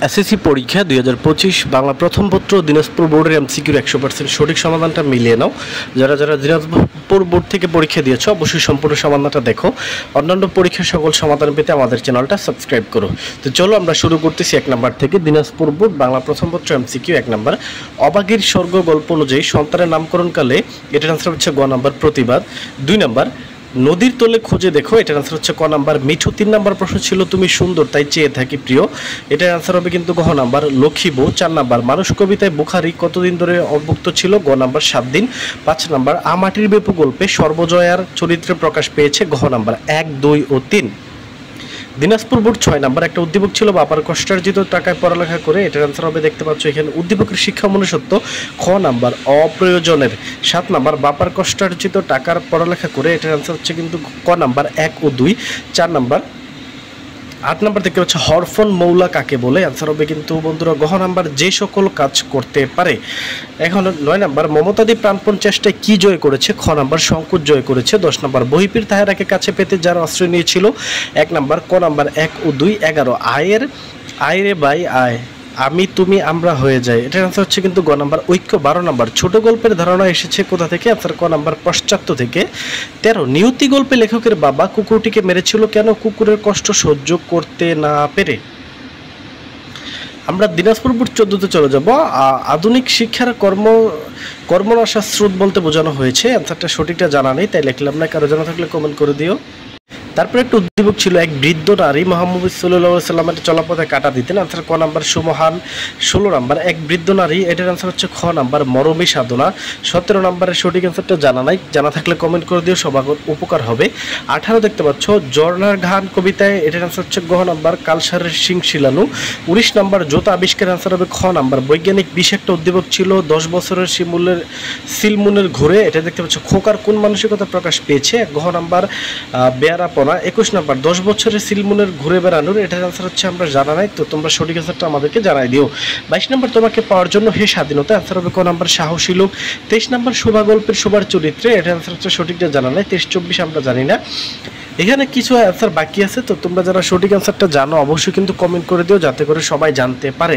SSC পরীক্ষা 2025 বাংলা প্রথম পত্র দিনাজপুর বোর্ডের এমসিকিউর 100% সঠিক সমাধানটা মিলিয়ে নাও। যারা যারা দিনাজপুর বোর্ড থেকে পরীক্ষা দিয়েছো অবশ্যই সম্পূর্ণ সমাধানটা দেখো। অন্যান্য পরীক্ষার সকল সমাধান পেতে আমাদের চ্যানেলটা সাবস্ক্রাইব করো। তো চলো আমরা শুরু করতেছি 1 নাম্বার থেকে। দিনাজপুর বোর্ড বাংলা প্রথম পত্র এমসিকিউ 1 নাম্বার, অবাগীর স্বর্গ গল্প অনুযায়ী সন্তানের নামকরণকালে এটার আনসার হচ্ছে গ নাম্বার প্রতিবাদ। 2 নাম্বার নদীর তলে খোঁজে দেখো, এটার আনসার হচ্ছে ক নাম্বার মিঠু। 3 নাম্বার প্রশ্ন ছিল তুমি সুন্দর তাই চেয়ে থাকি প্রিয়, এটার আনসার হবে কিন্তু গ নাম্বার লক্ষ্মী বউ। 4 নাম্বার মানুষ কবিতায় বুখারী কতদিন ধরে অবভুক্ত ছিল, গ নাম্বার 7 দিন। 5 নাম্বার আমাটির বেপু গল্পে সর্বজয়ার চরিত্রে প্রকাশ পেয়েছে, ঘ নাম্বার 1, 2 ও 3। দিনাজপুর বোর্ড 6 নাম্বার একটা উদ্দীপক ছিল বাবার কষ্টার্জিত টাকায় পড়ালেখা করে, এটার আনসার হবে দেখতে পাচ্ছ এখানে উদ্দীপকের শিক্ষা মনুষ্যত্ব, খ নাম্বার অপ্রয়োজনের। 7 নাম্বার বাবার কষ্টার্জিত টাকার পড়ালেখা করে, এটার আনসার হচ্ছে কিন্তু ক নাম্বার 1 ও 2। 4 নাম্বার 8 নাম্বার দেখতে পাচ্ছ হরফন মৌলা কাকে বলে, আনসার হবে কিন্তু বন্ধুরা গহ নাম্বার যে সকল কাজ করতে পারে। এখন 9 নাম্বার মমতাদি প্রাণপণ চেষ্টায় কি জয় করেছে, খ নাম্বার সংকোচ জয় করেছে। 10 নাম্বার বহিপীর তাহেরাকে কাছে পেতে যারা আশ্রয় নিয়েছিল, 1 নাম্বার ক নাম্বার 1 ও 2। 11 আয় রে ভাই আয় আমি তুমি আমরা হয়ে যাই, এটার আনসার হচ্ছে কিন্তু গ নাম্বার ঐক্য। 12 নাম্বার ছোট গল্পের ধারণা এসেছে কোথা থেকে, আনসার ক নাম্বার পশ্চাত্য থেকে। 13 নিয়তি গল্পে লেখকের বাবা কুকুরটিকে মেরেছিল কেন, কুকুরের কষ্ট সহ্য করতে না পেরে। আমরা দিনাজপুর বোর্ড 14তে চলে যাব। আধুনিক শিক্ষার কর্মনাশা স্রোত বলতে বোঝানো হয়েছে, অ্যান্সারটা সঠিকটা জানা নেই তাই লিখলাম না, কারো জানা থাকলে কমেন্ট করে দিও। তারপরে একটা উদ্দীপক ছিল এক বৃদ্ধ নারী মোহাম্মদ সাল্লাল্লাহু আলাইহি সাল্লামের চলাপথে কাটা দিতেন, আনসার ক নাম্বার সুমহান। 16 নাম্বার এক বৃদ্ধ নারী, এটার আনসার হচ্ছে খ নাম্বার মরমী সাধনা। 17 নাম্বারের সঠিক আনসারটা জানা নাই, জানা থাকলে কমেন্ট করে দিও, সবার উপকার হবে। 18 দেখতে পাচ্ছ ঝর্ণার ঘান কবিতায়, এটার আনসার হচ্ছে গ নাম্বার কালসারের সিং শিলানু। 19 নাম্বার জোতা আবিষ্কারের আনসার হবে খ নাম্বার বৈজ্ঞানিক। 20 একটা উদ্দীপক ছিল 10 বছরের সিলমুনের ঘুরে, এটা দেখতে পাচ্ছ খোকার কোন মানসিকতা প্রকাশ পেয়েছে, ঘ নাম্বার বেয়ারাপনা। 21 নাম্বার 10 বছরের সিলমুনের ঘুরে বেড়ানোর, এটার আনসার হচ্ছে আমরা জানা নাই, তো তোমরা সঠিক আনসারটা আমাদেরকে জানাই দিও। 22 নাম্বার তোমাকে পাওয়ার জন্য হে স্বাধীনতা, আনসার হবে ক নাম্বার সাহসী লোক। 23 নাম্বার শোভা গল্পের শোভার চরিত্রে, এটার আনসার হচ্ছে সঠিকটা জানা নাই। 23, 24 আমরা জানি না, এখানে কিছু অ্যান্সার বাকি আছে, তো তোমরা যারা সঠিক অ্যান্সারটা জানো অবশ্যই কিন্তু কমেন্ট করে দিও যাতে করে সবাই জানতে পারে।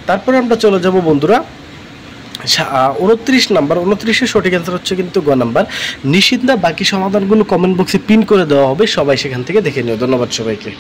তারপরে আমরা চলে যাব বন্ধুরা 29 নাম্বার। 29-এর সঠিক অ্যান্সার হচ্ছে কিন্তু গ নাম্বার নিষিদ্ধ। বাকি সমাধানগুলো কমেন্ট বক্সে পিন করে দেওয়া হবে, সবাই সেখান থেকে দেখে নিও। ধন্যবাদ সবাইকে।